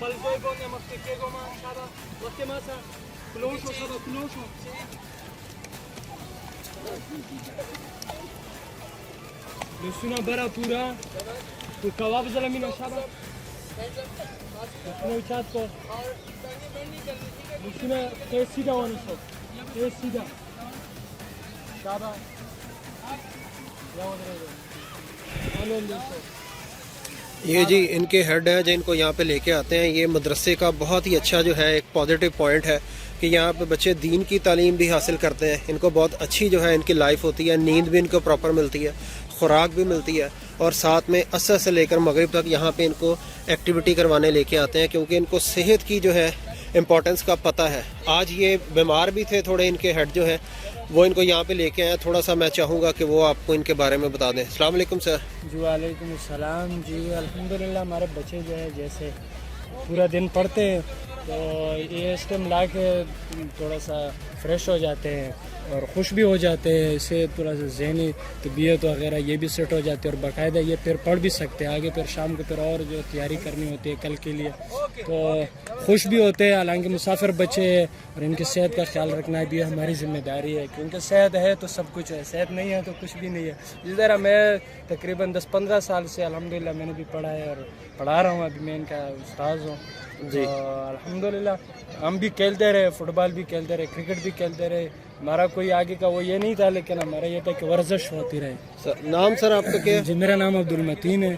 Palpoi bone maske kego ma shaba watte masa close shaba close. Lüsuna bara pura tu kebab zalamina shaba no chat ko lüsuna sida onu so sida shaba یہ جی ان کے head ہیں جو ان کو یہاں پہ لے کے آتے ہیں. یہ مدرسے کا بہت ہی اچھا جو ہے ایک پازیٹیو پوائنٹ ہے کہ یہاں پہ بچے دین کی تعلیم بھی حاصل کرتے ہیں. ان کو بہت اچھی جو ہے ان کی لائف ہوتی ہے, نیند بھی ان کو پراپر ملتی ہے, خوراک بھی ملتی ہے, اور ساتھ میں عصر سے لے کر مغرب تک یہاں پہ ان کو ایکٹیویٹی کروانے لے کے آتے ہیں, کیونکہ ان کو صحت کی جو ہے امپورٹنس کا پتہ ہے. آج یہ بیمار بھی تھے تھوڑے, ان کے ہیڈ جو ہے وہ ان کو یہاں پہ لے کے آئے. تھوڑا سا میں چاہوں گا کہ وہ آپ کو ان کے بارے میں بتا دیں. السلام علیکم سر. جی وعلیکم السلام. جی الحمدللہ ہمارے بچے جو ہے جیسے پورا دن پڑھتے ہیں تو یہ اس ٹائم لا کے تھوڑا سا فریش ہو جاتے ہیں اور خوش بھی ہو جاتے ہیں. اس سے تھوڑا سا ذہنی طبیعت وغیرہ یہ بھی سیٹ ہو جاتی ہے, اور باقاعدہ یہ پھر پڑھ بھی سکتے ہیں آگے, پھر شام کو پھر اور جو تیاری کرنی ہوتی ہے کل کے لیے, تو خوش بھی ہوتے ہیں. حالانکہ مسافر بچے ہیں اور ان کی صحت کا خیال رکھنا بھی ہماری ذمہ داری ہے, کیونکہ صحت ہے تو سب کچھ ہے, صحت نہیں ہے تو کچھ بھی نہیں ہے. جس طرح میں تقریباً 10-15 سال سے الحمدللہ میں نے بھی پڑھا ہے اور پڑھا رہا ہوں, ابھی میں ان کا استاذ ہوں. جی الحمدللہ ہم بھی کھیلتے رہے, فٹ بال بھی کھیلتے رہے, کرکٹ بھی کھیلتے رہے. ہمارا کوئی آگے کا وہ یہ نہیں تھا, لیکن ہمارا یہ تھا کہ ورزش ہوتی رہے. نام سر آپ کا کیا ہے؟ جی میرا نام عبدالمتین ہے.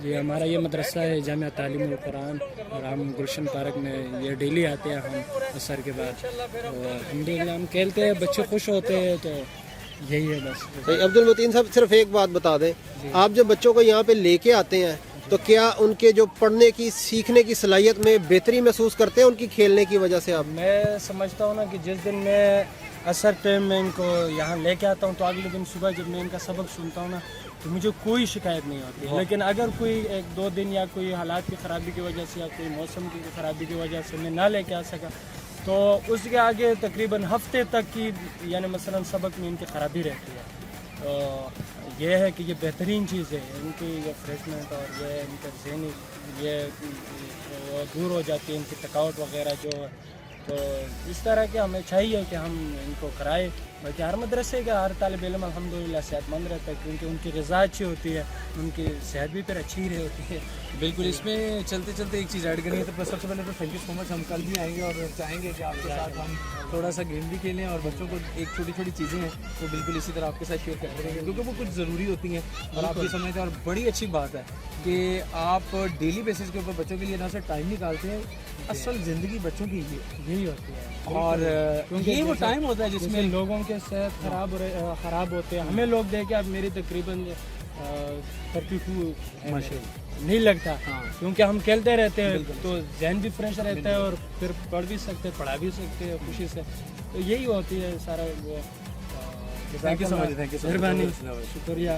جی ہمارا یہ مدرسہ ہے جامعہ تعلیم القرآن, اور ہم گلشن پارک میں یہ ڈیلی آتے ہیں ہم عصر کے بعد. الحمدللہ ہم کھیلتے ہیں, بچے خوش ہوتے ہیں, تو یہی ہے بس. عبدالمتین صاحب صرف ایک بات بتا دیں, آپ جب بچوں کو یہاں پہ لے کے آتے ہیں تو کیا ان کے جو پڑھنے کی سیکھنے کی صلاحیت میں بہتری محسوس کرتے ہیں ان کی کھیلنے کی وجہ سے؟ آپ میں سمجھتا ہوں نا کہ جس دن میں عصر ٹائم میں ان کو یہاں لے کے آتا ہوں تو اگلے دن صبح جب میں ان کا سبق سنتا ہوں نا تو مجھے کوئی شکایت نہیں ہوتی ہے. لیکن اگر کوئی 1-2 دن یا کوئی حالات کی خرابی کی وجہ سے یا کوئی موسم کی خرابی کی وجہ سے میں نہ لے کے آ سکا تو اس کے آگے تقریباً ہفتے تک کی یعنی مثلا سبق میں ان کی خرابی رہتی ہے. تو یہ ہے کہ یہ بہترین چیز ہے, ان کی یہ فریشمنٹ اور یہ ان کا ذہنی یہ دور ہو جاتی ہے, ان کی تھکاوٹ وغیرہ جو. تو اس طرح کے ہمیں چاہیے کہ ہم ان کو کرائے. باقی ہر مدرسے کا ہر طالب علم الحمدللہ صحت مند رہتا ہے, کیونکہ ان کی غذا اچھی ہوتی ہے, ان کی صحت بھی پھر اچھی رہی ہوتی ہے. بالکل. اس میں چلتے چلتے ایک چیز ایڈ کریں گے تو سب سے پہلے تو تھینک یو سو مچ. ہم کل بھی آئیں گے اور چاہیں گے کہ آپ کے ساتھ ہم تھوڑا سا گیم بھی کھیلیں, اور بچوں کو ایک چھوٹی چھوٹی چیزیں ہیں وہ بالکل اسی طرح آپ کے ساتھ شیئر کرتے رہیں گے, کیونکہ وہ کچھ ضروری ہوتی ہیں اور آپ یہ سمجھتے ہیں. اور بڑی اچھی بات ہے کہ آپ ڈیلی بیسس کے اوپر بچوں کے لیے نہ سے ٹائم نکالتے ہیں. اصل زندگی بچوں کی یہی ہوتی ہے, اور یہ وہ ٹائم ہوتا ہے جس میں لوگوں کے صحت خراب ہوتے ہیں. ہمیں لوگ دیکھیں, اب میری تقریباً 32 نہیں لگتا, کیونکہ ہم کھیلتے رہتے ہیں تو ذہن بھی فریش رہتا ہے اور پھر پڑھ بھی سکتے ہیں, پڑھا بھی سکتے ہیں خوشی سے. تو یہی ہوتی ہے سارا وہ. تھینک یو سو مچ. مہربانی, شکریہ.